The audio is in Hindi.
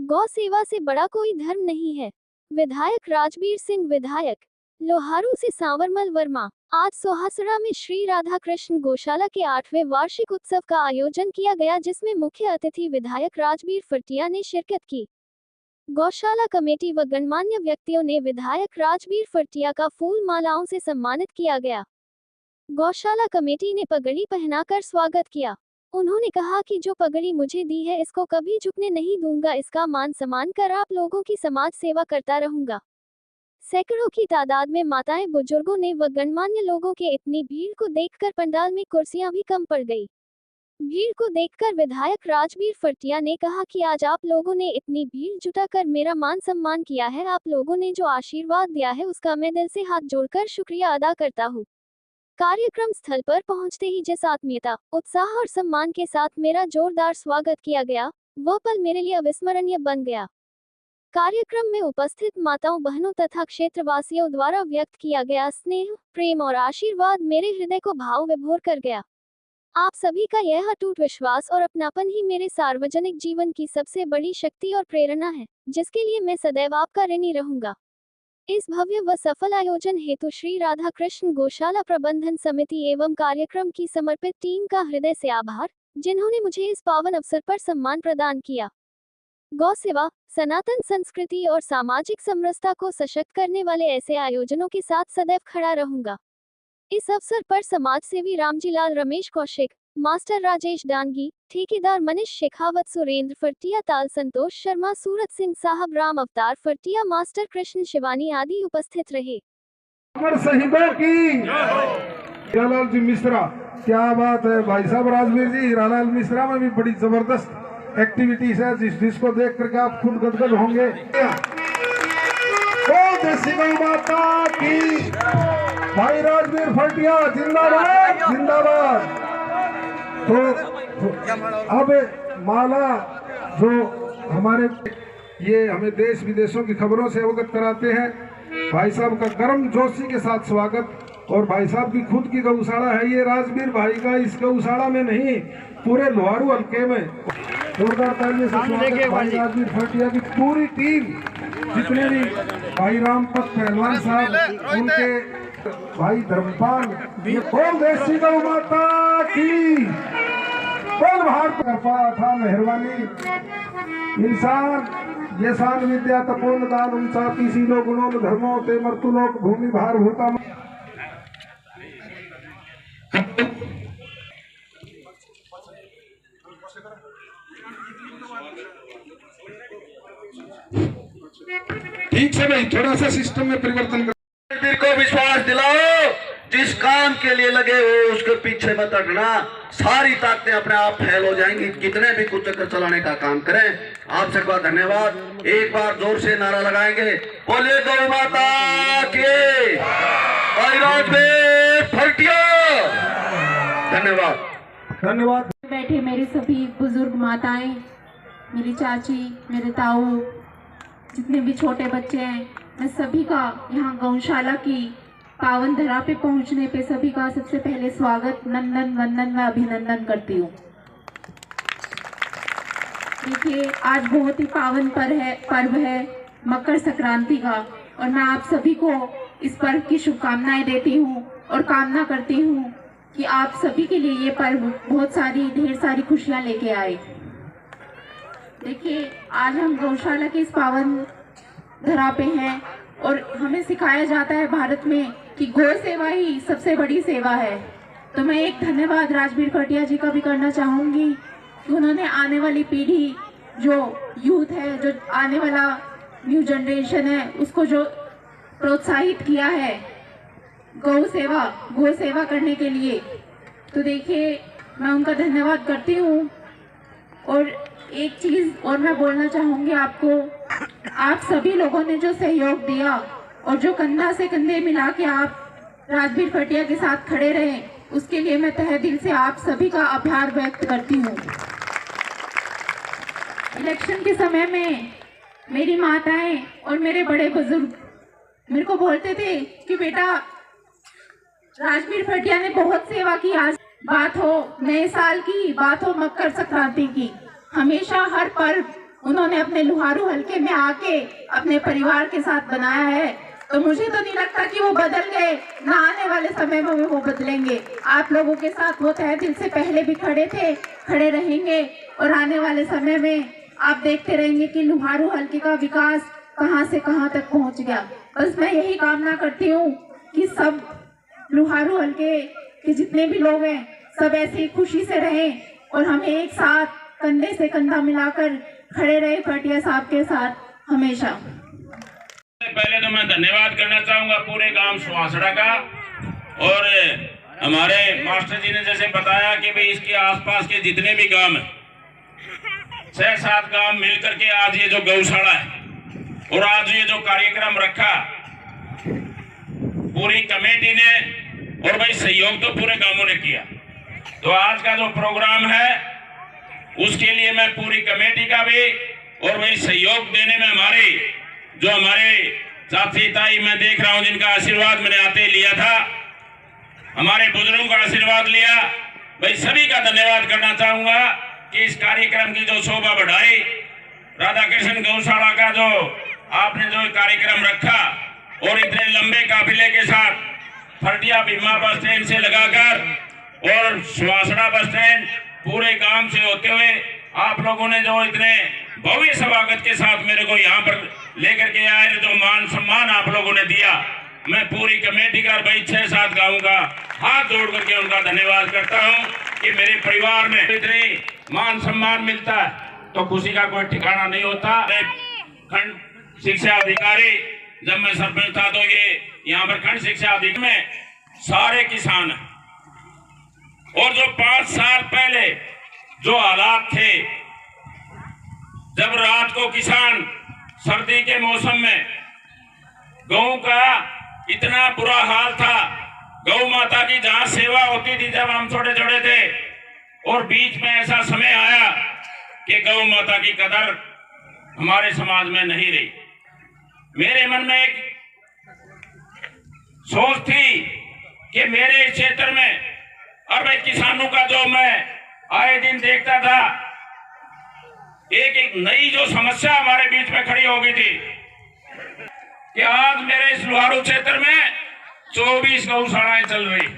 गौ सेवा से बड़ा कोई धर्म नहीं है। विधायक राजबीर सिंह। विधायक लोहारू से सांवरमल वर्मा। आज सोहासरा में श्री राधा कृष्ण गौशाला के 8वें वार्षिक उत्सव का आयोजन किया गया, जिसमें मुख्य अतिथि विधायक राजबीर फटिया ने शिरकत की। गौशाला कमेटी व गणमान्य व्यक्तियों ने विधायक राजबीर फटिया का फूल मालाओं से सम्मानित किया गया। गौशाला कमेटी ने पगड़ी पहनाकर स्वागत किया। उन्होंने कहा कि जो पगड़ी मुझे दी है इसको कभी झुकने नहीं दूंगा, इसका मान सम्मान कर आप लोगों की समाज सेवा करता रहूंगा। सैकड़ों की तादाद में माताएं, बुजुर्गों ने व गणमान्य लोगों के इतनी भीड़ को देखकर पंडाल में कुर्सियां भी कम पड़ गई। भीड़ को देखकर विधायक राजबीर फटिया ने कहा कि आज आप लोगों ने इतनी भीड़ जुटाकर मेरा मान सम्मान किया है। आप लोगों ने जो आशीर्वाद दिया है उसका मैं दिल से हाथ जोड़कर शुक्रिया अदा करता हूँ। कार्यक्रम स्थल पर पहुंचते ही जिस आत्मीयता, उत्साह और सम्मान के साथ मेरा जोरदार स्वागत किया गया, वह पल मेरे लिए अविस्मरणीय बन गया। कार्यक्रम में उपस्थित माताओं, बहनों तथा क्षेत्रवासियों द्वारा व्यक्त किया गया स्नेह, प्रेम और आशीर्वाद मेरे हृदय को भाव विभोर कर गया। आप सभी का यह अटूट विश्वास और अपनापन ही मेरे सार्वजनिक जीवन की सबसे बड़ी शक्ति और प्रेरणा है, जिसके लिए मैं सदैव आपका ऋणी रहूंगा। इस भव्य व सफल आयोजन हेतु श्री राधा कृष्ण गौशाला प्रबंधन समिति एवं कार्यक्रम की समर्पित टीम का हृदय से आभार, जिन्होंने मुझे इस पावन अवसर पर सम्मान प्रदान किया। गौ सेवा, सनातन संस्कृति और सामाजिक समरसता को सशक्त करने वाले ऐसे आयोजनों के साथ सदैव खड़ा रहूंगा। इस अवसर पर समाज सेवी रामजीलाल, रमेश कौशिक, मास्टर राजेश डांगी, ठेकेदार मनीष शेखावत, सुरेंद्र फटिया, ताल संतोष शर्मा, सूरत सिंह साहब, राम अवतार फटिया, मास्टर कृष्ण शिवानी आदि उपस्थित रहे। शहीदों की हीरालाल जी मिश्रा, क्या बात है भाई साहब। राजवीर जी, हीरालाल मिश्रा में भी बड़ी जबरदस्त एक्टिविटीज है, जिसको देख करके आप खुद गदगद होंगे। देसी गौ माता की, भाई राजबीर फटिया जिंदाबाद जिंदाबाद। तो अब माला जो हमारे ये हमें देश विदेशों की खबरों से अवगत कराते हैं, भाई साहब का गर्म जोशी के साथ स्वागत। और भाई साहब की खुद की गौशाला है ये, राजबीर भाई का इस गौशाला में नहीं, पूरे लोहारू हल्के में जोरदार तालियों से स्वागत। भाई राजबीर फटिया की पूरी टीम, जितने भी भाई रामपत पहलवान साहब, उनके भाई धर्मपाल, बोल देसी गौ माता की, बोल भारत कृपा था मेहरबानी। इंसान ये शान विद्या तपोन दान उनसा किसी लोग गुणों धर्मों ते मृत्यु लोक भूमि भार होता। ठीक से भाई, थोड़ा सा सिस्टम में परिवर्तन कर। दिल को विश्वास दिलाओ, जिस काम के लिए लगे हो उसके पीछे मत हटना, सारी ताकतें अपने आप फैल हो जाएंगी। कितने भी कुछ चक्कर चलाने का काम करें। आप सबका धन्यवाद। एक बार जोर से नारा लगाएंगे, बोलिए गौ माता के, भाई राजबीर फटिया। धन्यवाद धन्यवाद। बैठे मेरे सभी बुजुर्ग माताएं, मेरी चाची, मेरे ताऊ, जितने भी छोटे बच्चे हैं, मैं सभी का यहाँ गौशाला की पावन धरा पे पहुँचने पे सभी का सबसे पहले स्वागत, नंदन वंदन व अभिनंदन करती हूँ। देखिए, आज बहुत ही पावन पर्व है मकर संक्रांति का, और मैं आप सभी को इस पर्व की शुभकामनाएं देती हूँ और कामना करती हूँ कि आप सभी के लिए ये पर्व बहुत ढेर सारी खुशियाँ लेके आए। देखिए, आज हम गौशाला के इस पावन धरा पे हैं और हमें सिखाया जाता है भारत में कि गौ सेवा ही सबसे बड़ी सेवा है। तो मैं एक धन्यवाद राजबीर फटिया जी का भी करना चाहूँगी कि उन्होंने आने वाली पीढ़ी, जो यूथ है, जो आने वाला न्यू जनरेशन है, उसको जो प्रोत्साहित किया है गौ सेवा करने के लिए। तो देखिए, मैं उनका धन्यवाद करती हूँ। और एक चीज़ और मैं बोलना चाहूँगी आपको, आप सभी लोगों ने जो सहयोग दिया और जो कंधा से कंधे मिला के आप राजबीर फटिया के साथ खड़े रहे, उसके लिए मैं तहे दिल से आप सभी का आभार व्यक्त करती हूँ। इलेक्शन के समय में मेरी माताएं और मेरे बड़े बुजुर्ग मेरे को बोलते थे कि बेटा, राजबीर फटिया ने बहुत सेवा की। आज बात हो नए साल की, बात हो मकर संक्रांति की, हमेशा हर पर्व उन्होंने अपने लुहारू हलके में आके अपने परिवार के साथ बनाया है, तो मुझे तो नहीं लगता कि वो बदल गए, ना आने वाले समय में वो बदलेंगे। आप लोगों के साथ वो तहे दिल से पहले भी खड़े थे, खड़े रहेंगे, और आने वाले समय में आप देखते रहेंगे कि लुहारू हलके का विकास कहां से कहां तक पहुंच गया। बस मैं यही कामना करती हूँ कि सब लुहारू हलके के जितने भी लोग हैं सब ऐसे ही खुशी से रहें और हमें एक साथ कंधे से कंधा मिलाकर खड़े रहे खटिया साहब के साथ हमेशा। पहले तो मैं धन्यवाद करना चाहूंगा पूरे गांव सुहासड़ा का, और हमारे मास्टर जी ने जैसे बताया कि भाई इसके आसपास के जितने भी गांव हैं, 6-7 गांव मिलकर के आज ये जो गौशाला है और आज ये जो कार्यक्रम रखा पूरी कमेटी ने, और भाई सहयोग तो पूरे गांवों ने किया। तो आज का जो प्रोग्राम है उसके लिए मैं पूरी कमेटी का भी और भाई सहयोग देने में हमारे साथी ताई मैं देख रहा हूं जिनका आशीर्वाद मैंने आते लिया था, हमारे बुजुर्गों का आशीर्वाद लिया, भाई सभी का धन्यवाद करना चाहूंगा कि इस कार्यक्रम की जो शोभा बढ़ाई, राधा कृष्ण गौशाला का जो आपने जो कार्यक्रम रखा और इतने लंबे काफिले के साथ फर्टिया भीमा बस स्टैंड से लगाकर और सुहासड़ा बस स्टैंड पूरे गांव से होते हुए आप लोगों ने जो इतने भव्य स्वागत के साथ मेरे को यहाँ पर लेकर के आए, जो मान सम्मान आप लोगों ने दिया, मैं पूरी कमेटी का भाई 6-7 गाँव का हाथ जोड़ करके उनका धन्यवाद करता हूँ कि मेरे परिवार में इतनी मान सम्मान मिलता है तो खुशी का कोई ठिकाना नहीं होता। खंड शिक्षा अधिकारी जब मैं सरपंच था तो ये यहाँ पर खंड शिक्षा अधिकारी में सारे किसान और जो 5 साल पहले जो हालात थे, जब रात को किसान सर्दी के मौसम में गऊ का इतना बुरा हाल था, गौ माता की जहां सेवा होती थी जब हम छोटे छोटे थे, और बीच में ऐसा समय आया कि गौ माता की कदर हमारे समाज में नहीं रही। मेरे मन में एक सोच थी कि मेरे इस क्षेत्र में और भाई किसानों का जो मैं आए दिन देखता था, एक नई जो समस्या हमारे बीच में खड़ी हो गई थी कि आज मेरे इस लुहारू क्षेत्र में 24 गौशालाएं चल रही।